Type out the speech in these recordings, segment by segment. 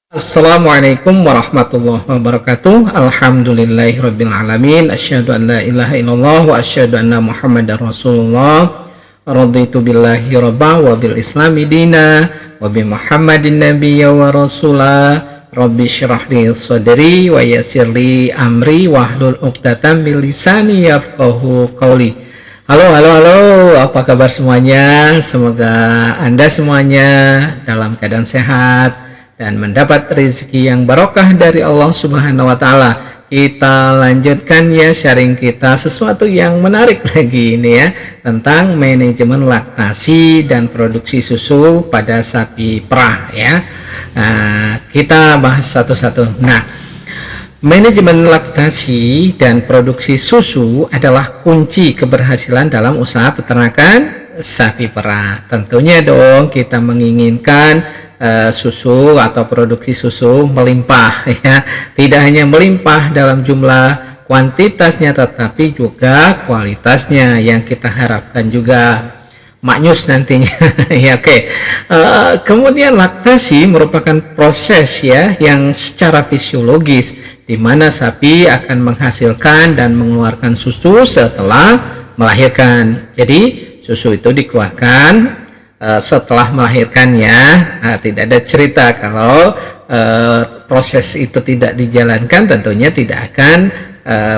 Assalamualaikum warahmatullahi wabarakatuh. Alhamdulillahirabbil alamin. Asyhadu an la ilaha illallah wa asyhadu anna Muhammadar Rasulullah. Raditu billahi rabba wa bil islami dina wa bi Muhammadin nabiyya wa rasula. Rabbi syrah li sadri wa yassir li amri wahlul 'uqdatam min lisani yafqahu qawli. Halo, apa kabar semuanya? Semoga Anda semuanya dalam keadaan sehat dan mendapat rezeki yang barokah dari Allah Subhanahu wa taala. Kita lanjutkan ya sharing kita sesuatu yang menarik lagi ini ya, tentang manajemen laktasi dan produksi susu pada sapi perah ya. Nah, kita bahas satu-satu. Nah, manajemen laktasi dan produksi susu adalah kunci keberhasilan dalam usaha peternakan sapi perah. Tentunya dong kita menginginkan susu atau produksi susu melimpah ya, tidak hanya melimpah dalam jumlah kuantitasnya tetapi juga kualitasnya yang kita harapkan juga maknyus nantinya ya. Oke. Kemudian laktasi merupakan proses ya yang secara fisiologis di mana sapi akan menghasilkan dan mengeluarkan susu setelah melahirkan. Jadi susu itu dikeluarkan setelah melahirkannya. Nah, tidak ada cerita kalau proses itu tidak dijalankan, tentunya tidak akan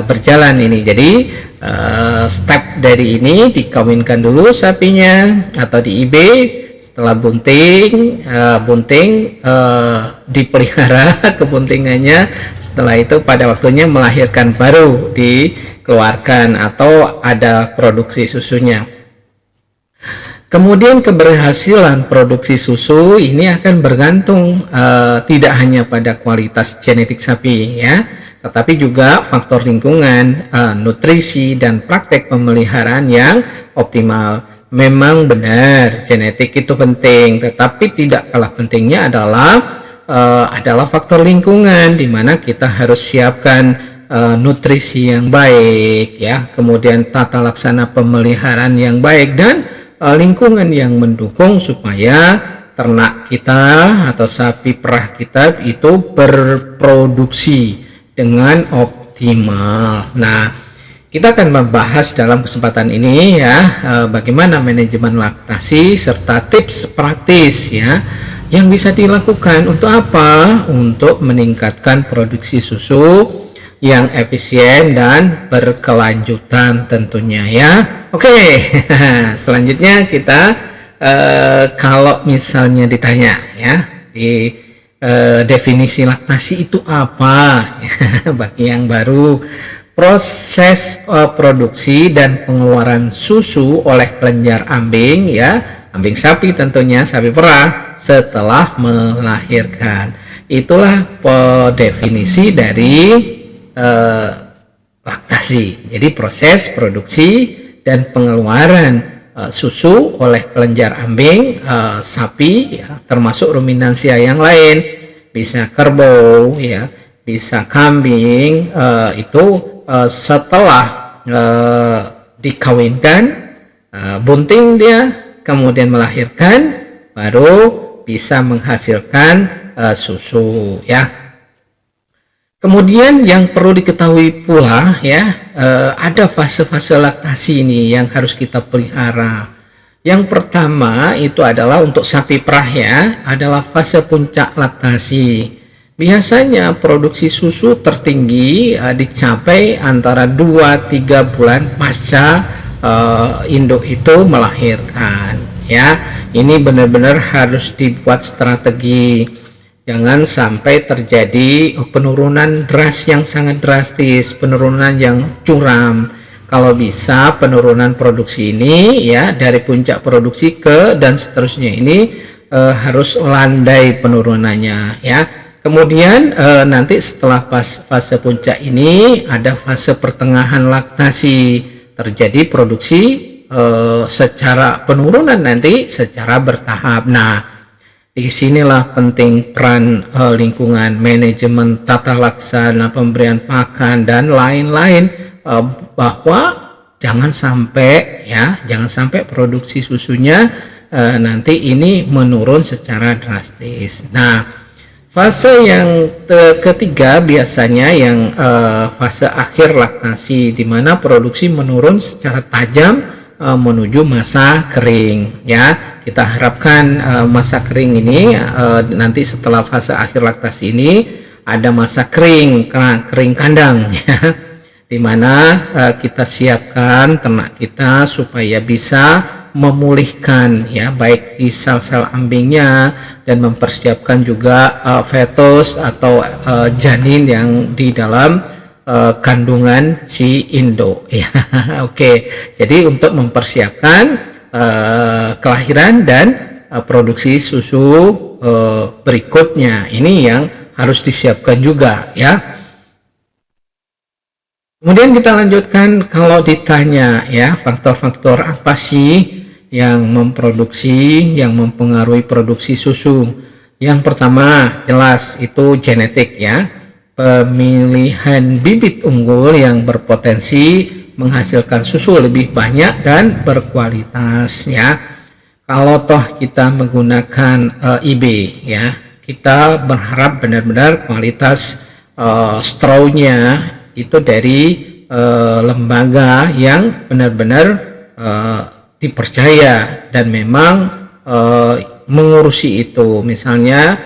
berjalan ini. Jadi step dari ini dikawinkan dulu sapinya atau di IB, setelah bunting dipelihara kebuntingannya, setelah itu pada waktunya melahirkan baru dikeluarkan atau ada produksi susunya. Kemudian keberhasilan produksi susu ini akan bergantung tidak hanya pada kualitas genetik sapi ya, tetapi juga faktor lingkungan, nutrisi dan praktek pemeliharaan yang optimal. Memang benar genetik itu penting, tetapi tidak kalah pentingnya adalah faktor lingkungan, di mana kita harus siapkan nutrisi yang baik ya, kemudian tata laksana pemeliharaan yang baik dan lingkungan yang mendukung supaya ternak kita atau sapi perah kita itu berproduksi dengan optimal. Nah, kita akan membahas dalam kesempatan ini ya bagaimana manajemen laktasi serta tips praktis ya yang bisa dilakukan untuk apa? Untuk meningkatkan produksi susu yang efisien dan berkelanjutan tentunya ya. Oke. Selanjutnya kita kalau misalnya ditanya ya di definisi laktasi itu apa bagi yang baru, proses produksi dan pengeluaran susu oleh kelenjar ambing ya, ambing sapi tentunya, sapi perah setelah melahirkan. Itulah definisi dari laktasi. Jadi proses produksi dan pengeluaran susu oleh kelenjar ambing sapi ya, termasuk ruminansia yang lain, bisa kerbau ya, bisa kambing, itu setelah dikawinkan, bunting dia, kemudian melahirkan, baru bisa menghasilkan susu ya. Kemudian yang perlu diketahui pula ya, ada fase-fase laktasi ini yang harus kita pelihara. Yang pertama itu adalah untuk sapi perah ya, adalah fase puncak laktasi. Biasanya produksi susu tertinggi dicapai antara 2-3 bulan pasca induk itu melahirkan ya. Ini benar-benar harus dibuat strategi. Jangan sampai terjadi penurunan yang sangat drastis, penurunan yang curam. Kalau bisa penurunan produksi ini ya dari puncak produksi dan seterusnya ini harus landai penurunannya ya. Kemudian nanti setelah fase puncak ini ada fase pertengahan laktasi, terjadi produksi secara penurunan nanti secara bertahap. Nah, disinilah penting peran lingkungan, manajemen, tata laksana, pemberian pakan dan lain-lain, bahwa jangan sampai produksi susunya nanti ini menurun secara drastis. Nah, Fase yang ketiga biasanya yang fase akhir laktasi, di mana produksi menurun secara tajam menuju masa kering ya. Kita harapkan masa kering ini nanti setelah fase akhir laktasi ini ada masa kering kandang ya, di mana kita siapkan ternak kita supaya bisa memulihkan ya, baik di sel-sel ambingnya dan mempersiapkan juga fetus atau janin yang di dalam kandungan si induk ya. Oke, jadi untuk mempersiapkan kelahiran dan produksi susu berikutnya, ini yang harus disiapkan juga ya. Kemudian kita lanjutkan, kalau ditanya ya, faktor-faktor apa sih yang mempengaruhi produksi susu. Yang pertama jelas itu genetik ya, pemilihan bibit unggul yang berpotensi menghasilkan susu lebih banyak dan berkualitas ya. Kalau toh kita menggunakan IB ya, kita berharap benar-benar kualitas strawnya itu dari lembaga yang benar-benar dipercaya dan memang mengurusi itu, misalnya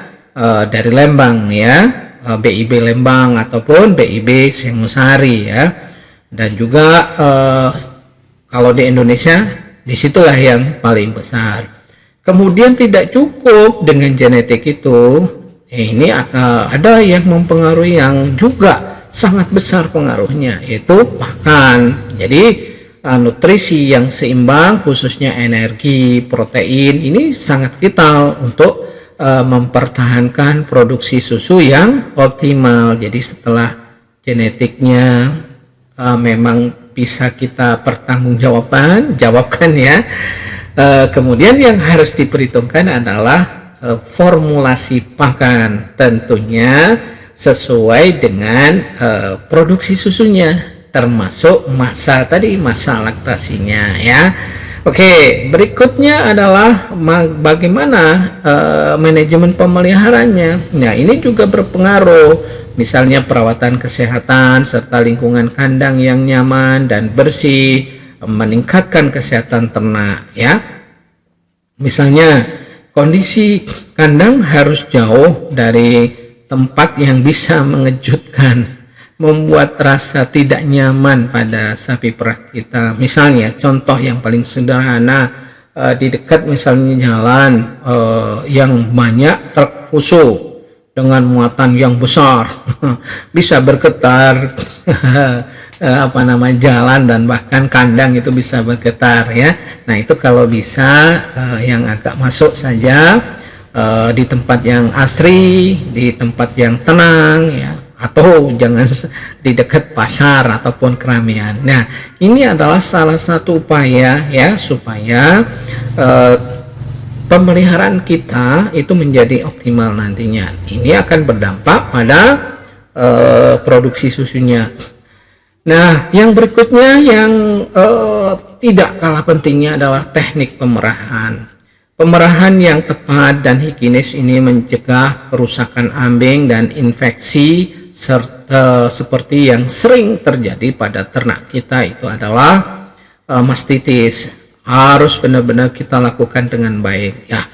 dari Lembang ya, BIB Lembang ataupun BIB Singosari ya. Dan juga kalau di Indonesia disitulah yang paling besar. Kemudian tidak cukup dengan genetik itu, ini ada yang mempengaruhi yang juga sangat besar pengaruhnya, yaitu pakan. Jadi nutrisi yang seimbang, khususnya energi, protein, ini sangat vital untuk mempertahankan produksi susu yang optimal. Jadi setelah genetiknya memang bisa kita jawabkan ya, kemudian yang harus diperhitungkan adalah formulasi pakan, tentunya sesuai dengan produksi susunya, termasuk masa laktasinya ya. Oke, berikutnya adalah bagaimana manajemen pemeliharanya. Nah, ini juga berpengaruh, misalnya perawatan kesehatan serta lingkungan kandang yang nyaman dan bersih, meningkatkan kesehatan ternak ya. Misalnya kondisi kandang harus jauh dari tempat yang bisa mengejutkan, membuat rasa tidak nyaman pada sapi perah kita. Misalnya contoh yang paling sederhana, di dekat misalnya jalan yang banyak truk fuso dengan muatan yang besar bisa bergetar jalan dan bahkan kandang itu bisa bergetar ya. Nah, itu kalau bisa yang agak masuk saja di tempat yang asri, di tempat yang tenang ya, atau jangan di dekat pasar ataupun keramaian. Nah, ini adalah salah satu upaya ya, supaya pemeliharaan kita itu menjadi optimal nantinya. Ini akan berdampak pada produksi susunya. Nah, yang berikutnya yang tidak kalah pentingnya adalah teknik pemerahan. Pemerahan yang tepat dan higienis ini mencegah kerusakan ambing dan infeksi serta seperti yang sering terjadi pada ternak kita, itu adalah mastitis. Harus benar-benar kita lakukan dengan baik ya.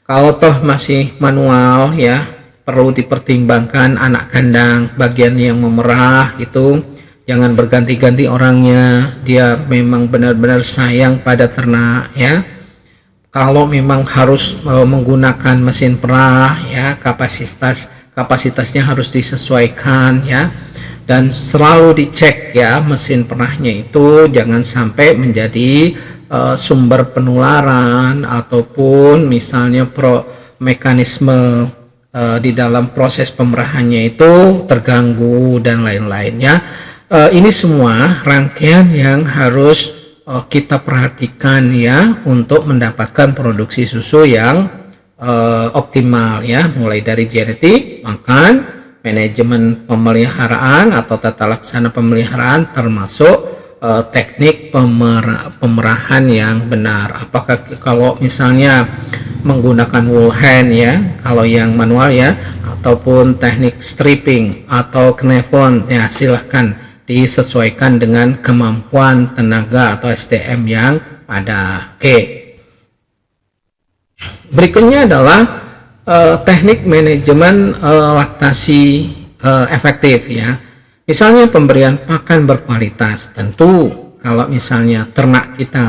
Kalau toh masih manual ya, perlu dipertimbangkan anak kandang bagian yang memerah itu jangan berganti-ganti orangnya, dia memang benar-benar sayang pada ternak ya. Kalau memang harus menggunakan mesin perah ya, kapasitasnya harus disesuaikan ya, dan selalu dicek ya mesin perahnya itu jangan sampai menjadi sumber penularan ataupun misalnya mekanisme di dalam proses pemerahannya itu terganggu dan lain-lainnya. Ini semua rangkaian yang harus kita perhatikan ya, untuk mendapatkan produksi susu yang optimal ya, mulai dari genetik, makan, manajemen pemeliharaan atau tata laksana pemeliharaan, termasuk teknik pemerahan yang benar. Apakah kalau misalnya menggunakan wool hand ya, kalau yang manual ya, ataupun teknik stripping atau knevon ya, silahkan disesuaikan dengan kemampuan tenaga atau SDM yang ada. Oke. Berikutnya adalah teknik manajemen laktasi efektif ya. Misalnya pemberian pakan berkualitas. Tentu kalau misalnya ternak kita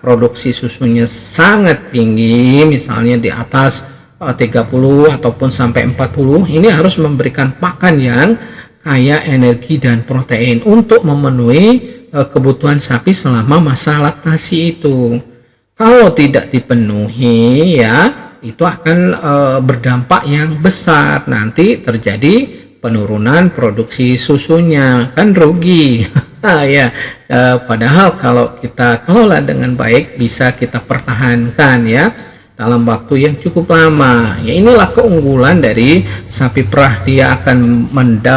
produksi susunya sangat tinggi, misalnya di atas 30 ataupun sampai 40, ini harus memberikan pakan yang kaya energi dan protein untuk memenuhi kebutuhan sapi selama masa laktasi itu. Kalau tidak dipenuhi ya, itu akan berdampak yang besar, nanti terjadi penurunan produksi susunya, kan rugi. Ya, padahal kalau kita kelola dengan baik bisa kita pertahankan ya dalam waktu yang cukup lama. Ya, inilah keunggulan dari sapi perah, dia akan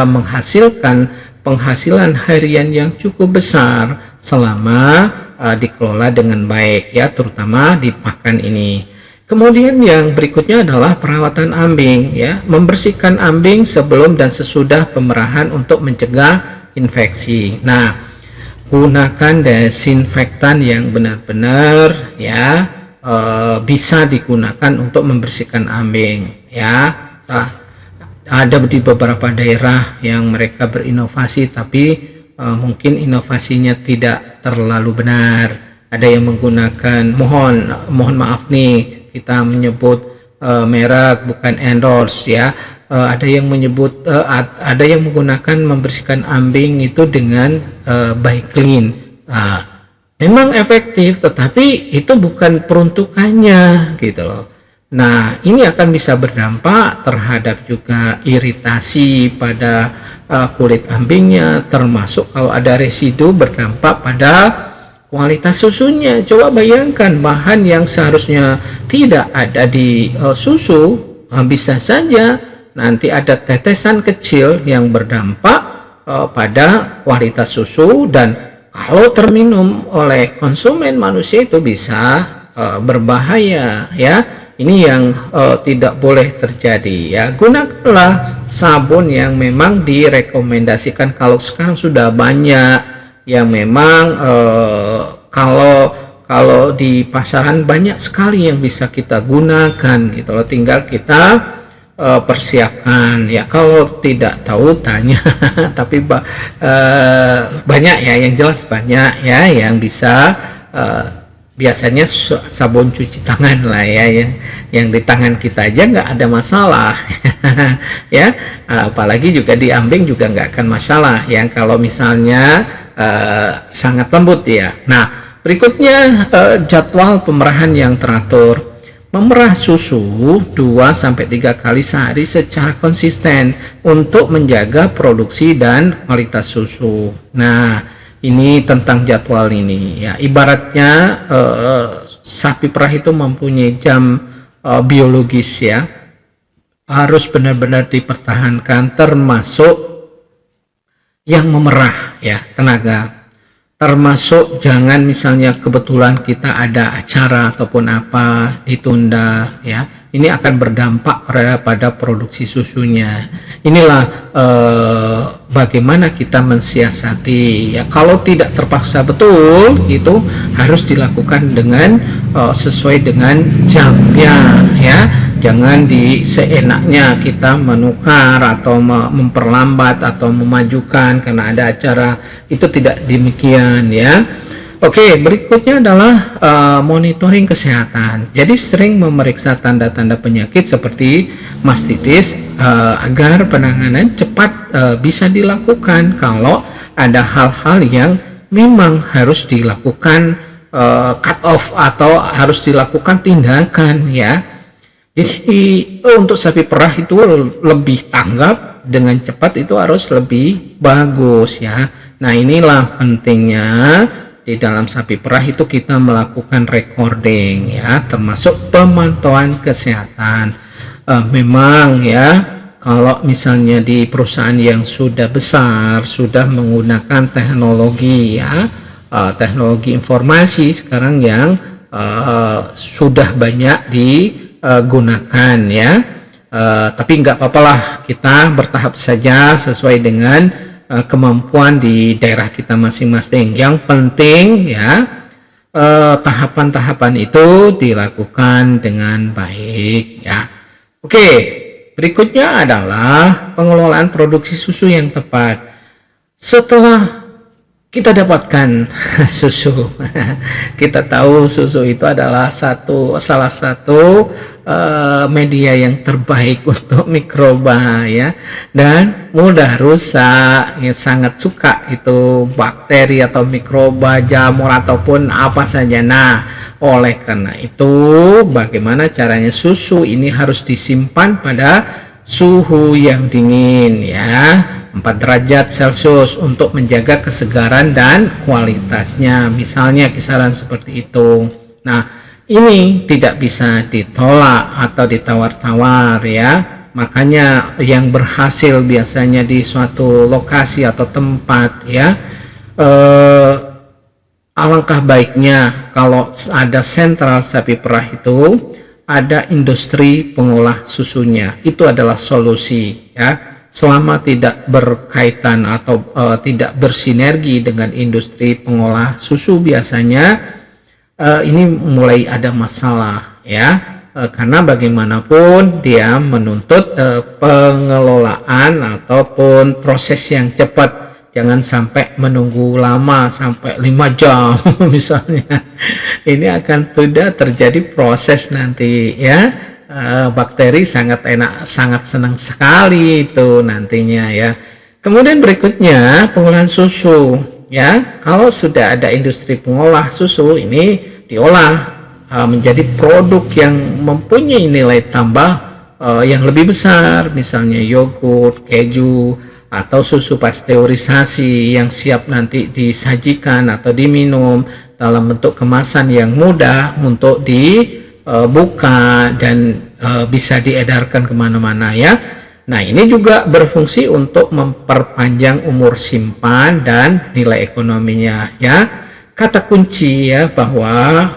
menghasilkan penghasilan harian yang cukup besar selama dikelola dengan baik ya, terutama di pakan ini. Kemudian yang berikutnya adalah perawatan ambing ya, membersihkan ambing sebelum dan sesudah pemerahan untuk mencegah infeksi. Nah, gunakan desinfektan yang benar-benar ya bisa digunakan untuk membersihkan ambing ya. Ada di beberapa daerah yang mereka berinovasi, tapi mungkin inovasinya tidak terlalu benar. Ada yang menggunakan, mohon maaf nih, kita menyebut merek, bukan endorse ya. Ada yang menyebut ada yang menggunakan membersihkan ambing itu dengan By-Clean. Memang efektif, tetapi itu bukan peruntukannya gitu loh. Nah, ini akan bisa berdampak terhadap juga iritasi pada kulit ambingnya, termasuk kalau ada residu berdampak pada kualitas susunya. Coba bayangkan, bahan yang seharusnya tidak ada di susu bisa saja nanti ada tetesan kecil yang berdampak pada kualitas susu, dan kalau terminum oleh konsumen manusia itu bisa berbahaya ya. Ini yang tidak boleh terjadi ya. Gunakanlah sabun yang memang direkomendasikan. Kalau sekarang sudah banyak yang memang kalau di pasaran banyak sekali yang bisa kita gunakan gitu loh, tinggal kita persiapkan ya. Kalau tidak tahu tanya tapi banyak ya, yang jelas banyak ya yang bisa, biasanya sabun cuci tangan lah ya, yang di tangan kita aja nggak ada masalah ya, apalagi juga di ambing juga nggak akan masalah yang kalau misalnya sangat lembut ya. Nah, berikutnya jadwal pemerahan yang teratur. Memerah susu 2-3 kali sehari secara konsisten untuk menjaga produksi dan kualitas susu. Nah, ini tentang jadwal ini ya. Ibaratnya sapi perah itu mempunyai jam biologis ya, harus benar-benar dipertahankan, termasuk yang memerah ya, tenaga, termasuk jangan misalnya kebetulan kita ada acara ataupun apa ditunda ya, ini akan berdampak pada produksi susunya. Inilah bagaimana kita mensiasati ya. Kalau tidak terpaksa betul, itu harus dilakukan dengan sesuai dengan jamnya ya. Jangan seenaknya kita menukar atau memperlambat atau memajukan karena ada acara, itu tidak demikian ya. Oke, berikutnya adalah monitoring kesehatan. Jadi sering memeriksa tanda-tanda penyakit seperti mastitis agar penanganan cepat bisa dilakukan kalau ada hal-hal yang memang harus dilakukan cut off atau harus dilakukan tindakan ya. Jadi untuk sapi perah itu lebih tanggap dengan cepat, itu harus lebih bagus ya. Nah, inilah pentingnya di dalam sapi perah itu kita melakukan recording ya, termasuk pemantauan kesehatan. Memang ya, kalau misalnya di perusahaan yang sudah besar, sudah menggunakan teknologi ya, teknologi informasi sekarang yang sudah banyak digunakan ya. Tapi nggak apa-apalah, kita bertahap saja sesuai dengan kemampuan di daerah kita masing-masing. Yang penting ya tahapan-tahapan itu dilakukan dengan baik ya. Oke, berikutnya adalah pengelolaan produksi susu yang tepat. Setelah kita dapatkan susu, kita tahu susu itu adalah salah satu media yang terbaik untuk mikroba ya, dan mudah rusak ya, sangat suka itu bakteri atau mikroba, jamur ataupun apa saja. Nah, oleh karena itu bagaimana caranya susu ini harus disimpan pada suhu yang dingin ya, 4 derajat Celcius untuk menjaga kesegaran dan kualitasnya, misalnya kisaran seperti itu. Nah, ini tidak bisa ditolak atau ditawar-tawar ya. Makanya yang berhasil biasanya di suatu lokasi atau tempat ya, alangkah baiknya kalau ada sentral sapi perah itu ada industri pengolah susunya. Itu adalah solusi ya, selama tidak berkaitan atau tidak bersinergi dengan industri pengolah susu biasanya ini mulai ada masalah ya, karena bagaimanapun dia menuntut pengelolaan ataupun proses yang cepat. Jangan sampai menunggu lama sampai 5 jam misalnya. Ini akan tidak terjadi proses nanti ya. Bakteri sangat senang sekali itu nantinya ya. Kemudian berikutnya pengolahan susu ya. Kalau sudah ada industri pengolah susu, ini diolah menjadi produk yang mempunyai nilai tambah yang lebih besar, misalnya yogurt, keju, atau susu pasteurisasi yang siap nanti disajikan atau diminum dalam bentuk kemasan yang mudah untuk dibuka dan bisa diedarkan kemana-mana ya. Nah, ini juga berfungsi untuk memperpanjang umur simpan dan nilai ekonominya ya. Kata kunci ya bahwa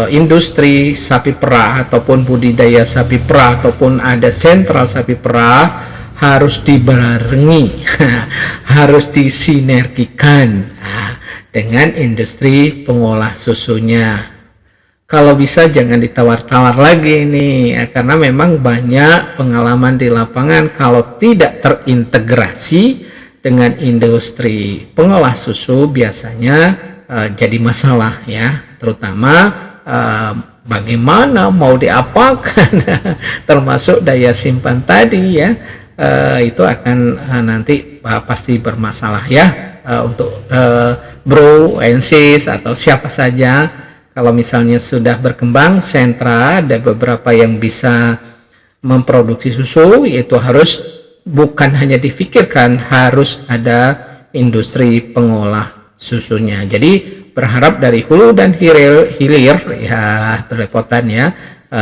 industri sapi perah ataupun budidaya sapi perah ataupun ada sentral sapi perah harus dibarengi, harus disinergikan dengan industri pengolah susunya. Kalau bisa jangan ditawar-tawar lagi nih, karena memang banyak pengalaman di lapangan kalau tidak terintegrasi dengan industri pengolah susu biasanya jadi masalah ya, terutama bagaimana mau diapakan termasuk daya simpan tadi ya. Itu akan nanti pasti bermasalah ya, untuk bro, ensis atau siapa saja. Kalau misalnya sudah berkembang sentra, ada beberapa yang bisa memproduksi susu, yaitu harus bukan hanya difikirkan, harus ada industri pengolah susunya. Jadi berharap dari hulu dan hilir ya, belepotan ya,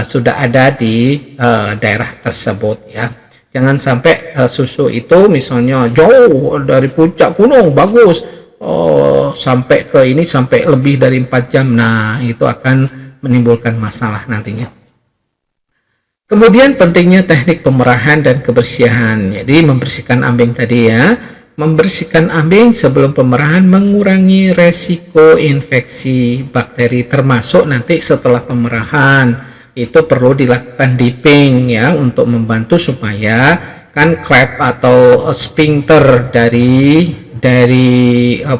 sudah ada di daerah tersebut ya. Jangan sampai susu itu misalnya jauh dari puncak gunung bagus, sampai ke ini sampai lebih dari 4 jam. Nah, itu akan menimbulkan masalah nantinya. Kemudian pentingnya teknik pemerahan dan kebersihan. Jadi membersihkan ambing tadi ya. Membersihkan ambing sebelum pemerahan mengurangi resiko infeksi bakteri, termasuk nanti setelah pemerahan itu perlu dilakukan dipping ya, untuk membantu supaya kan klep atau sphincter dari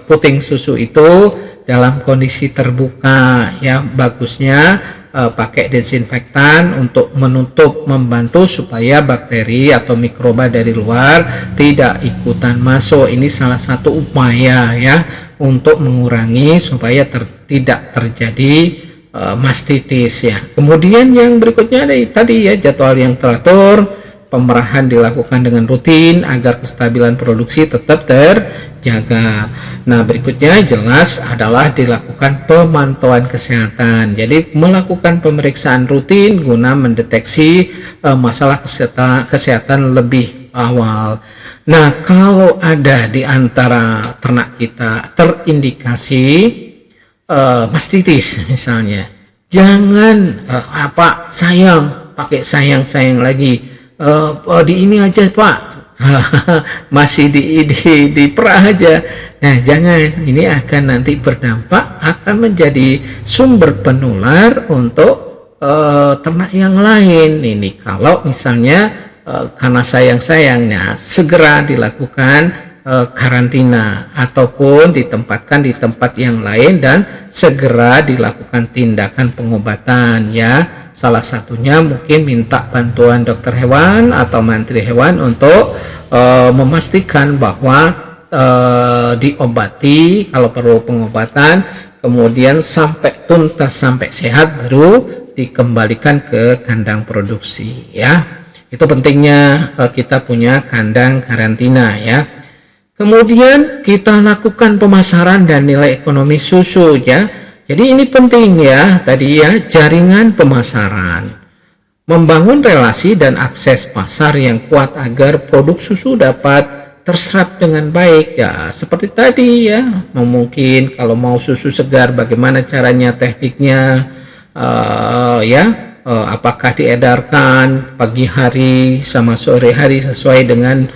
puting susu itu dalam kondisi terbuka ya. Bagusnya pakai desinfektan untuk menutup, membantu supaya bakteri atau mikroba dari luar tidak ikutan masuk. Ini salah satu upaya ya untuk mengurangi supaya tidak terjadi mastitis ya. Kemudian yang berikutnya ada tadi ya, jadwal yang teratur, pemerahan dilakukan dengan rutin agar kestabilan produksi tetap terjaga. Nah, berikutnya jelas adalah dilakukan pemantauan kesehatan. Jadi melakukan pemeriksaan rutin guna mendeteksi masalah kesehatan lebih awal. Nah, kalau ada di antara ternak kita terindikasi mastitis misalnya, Jangan sayang, pakai sayang lagi. Di ini aja Pak, masih di perah aja. Nah jangan, ini akan nanti berdampak, akan menjadi sumber penular untuk ternak yang lain. Ini kalau misalnya karena sayang-sayangnya segera dilakukan karantina ataupun ditempatkan di tempat yang lain dan segera dilakukan tindakan pengobatan ya. Salah satunya mungkin minta bantuan dokter hewan atau mantri hewan untuk memastikan bahwa diobati kalau perlu pengobatan, kemudian sampai tuntas, sampai sehat, baru dikembalikan ke kandang produksi ya. Itu pentingnya kita punya kandang karantina ya. Kemudian kita lakukan pemasaran dan nilai ekonomi susu ya. Jadi ini penting ya, tadi ya, jaringan pemasaran. Membangun relasi dan akses pasar yang kuat agar produk susu dapat terserap dengan baik ya. Seperti tadi ya, mungkin kalau mau susu segar bagaimana caranya, tekniknya apakah diedarkan pagi hari sama sore hari sesuai dengan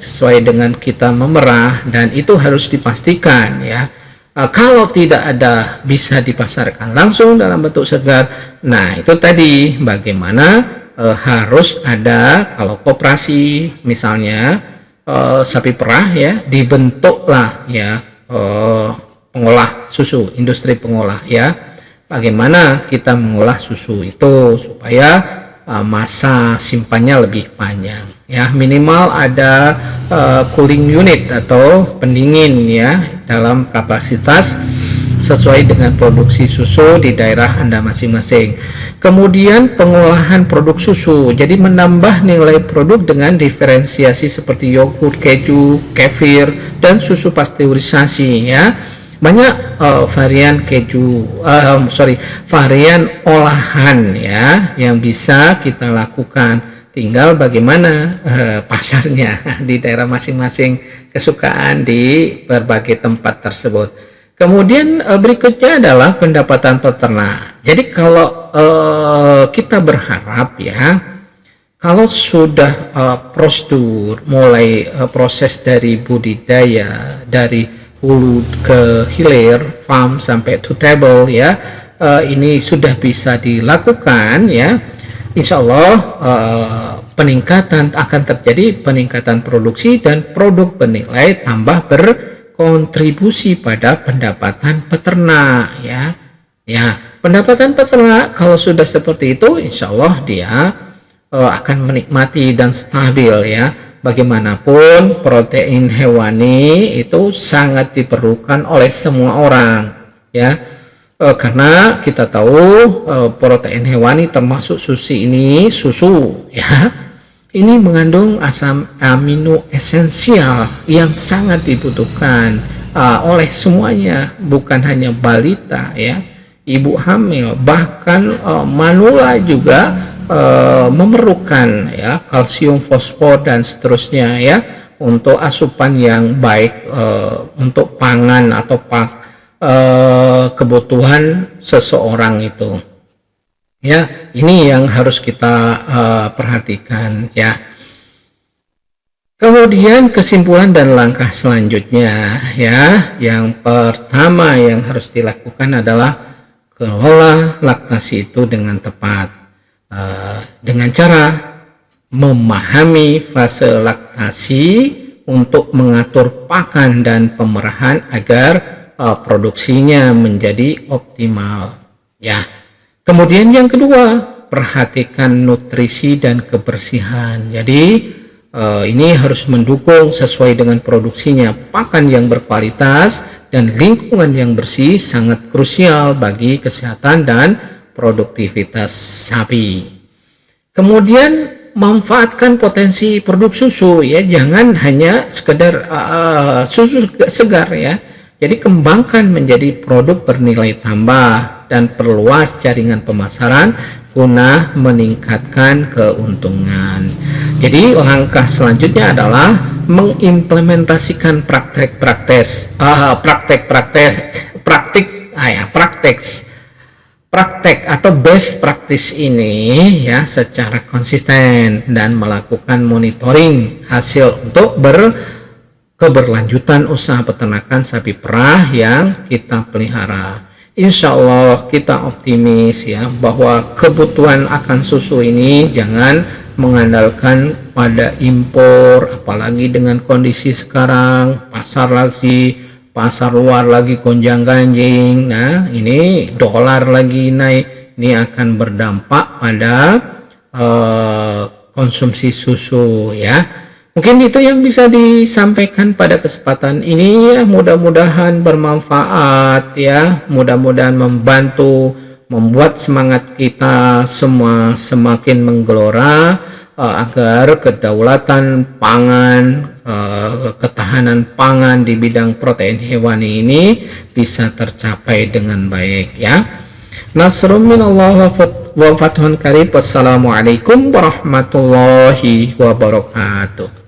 sesuai dengan kita memerah, dan itu harus dipastikan ya. Kalau tidak ada bisa dipasarkan langsung dalam bentuk segar. Nah itu tadi bagaimana harus ada, kalau koperasi misalnya sapi perah ya, dibentuklah ya pengolah susu, industri pengolah ya. Bagaimana kita mengolah susu itu supaya masa simpannya lebih panjang ya, minimal ada cooling unit atau pendingin ya dalam kapasitas sesuai dengan produksi susu di daerah Anda masing-masing. Kemudian pengolahan produk susu, jadi menambah nilai produk dengan diferensiasi seperti yogurt, keju, kefir, dan susu pasteurisasi ya. Banyak varian varian olahan ya yang bisa kita lakukan, tinggal bagaimana pasarnya di daerah masing-masing, kesukaan di berbagai tempat tersebut. Kemudian berikutnya adalah pendapatan peternak. Jadi kalau kita berharap ya, kalau sudah prosedur mulai proses dari budidaya, dari hulu ke hilir, farm sampai to table ya, ini sudah bisa dilakukan ya, insya Allah peningkatan akan terjadi, peningkatan produksi dan produk bernilai tambah berkontribusi pada pendapatan peternak ya. Pendapatan peternak kalau sudah seperti itu, insya Allah dia akan menikmati dan stabil ya. Bagaimanapun protein hewani itu sangat diperlukan oleh semua orang ya, karena kita tahu protein hewani termasuk susu ya, ini mengandung asam amino esensial yang sangat dibutuhkan oleh semuanya, bukan hanya balita ya, ibu hamil, bahkan manula juga memerlukan ya kalsium, fosfor dan seterusnya ya, untuk asupan yang baik untuk pangan atau kebutuhan seseorang itu ya. Ini yang harus kita perhatikan ya. Kemudian kesimpulan dan langkah selanjutnya ya, yang pertama yang harus dilakukan adalah kelola laktasi itu dengan tepat. Dengan cara memahami fase laktasi untuk mengatur pakan dan pemerahan agar produksinya menjadi optimal ya. Kemudian yang kedua, perhatikan nutrisi dan kebersihan. Jadi ini harus mendukung sesuai dengan produksinya. Pakan yang berkualitas dan lingkungan yang bersih sangat krusial bagi kesehatan dan produktivitas sapi. Kemudian manfaatkan potensi produk susu ya, jangan hanya sekedar susu segar ya. Jadi kembangkan menjadi produk bernilai tambah dan perluas jaringan pemasaran guna meningkatkan keuntungan. Jadi langkah selanjutnya adalah mengimplementasikan praktek praktek atau best practice ini ya secara konsisten dan melakukan monitoring hasil untuk keberlanjutan usaha peternakan sapi perah yang kita pelihara. Insya Allah kita optimis ya bahwa kebutuhan akan susu ini jangan mengandalkan pada impor, apalagi dengan kondisi sekarang pasar luar lagi gonjang-ganjing. Nah ini dolar lagi naik, ini akan berdampak pada konsumsi susu ya. Mungkin itu yang bisa disampaikan pada kesempatan ini ya, mudah-mudahan bermanfaat ya, mudah-mudahan membantu membuat semangat kita semua semakin menggelora agar kedaulatan pangan, ketahanan pangan di bidang protein hewani ini bisa tercapai dengan baik ya. Nasrun minallah wa fathun qarib. Wassalamualaikum warahmatullahi wabarakatuh.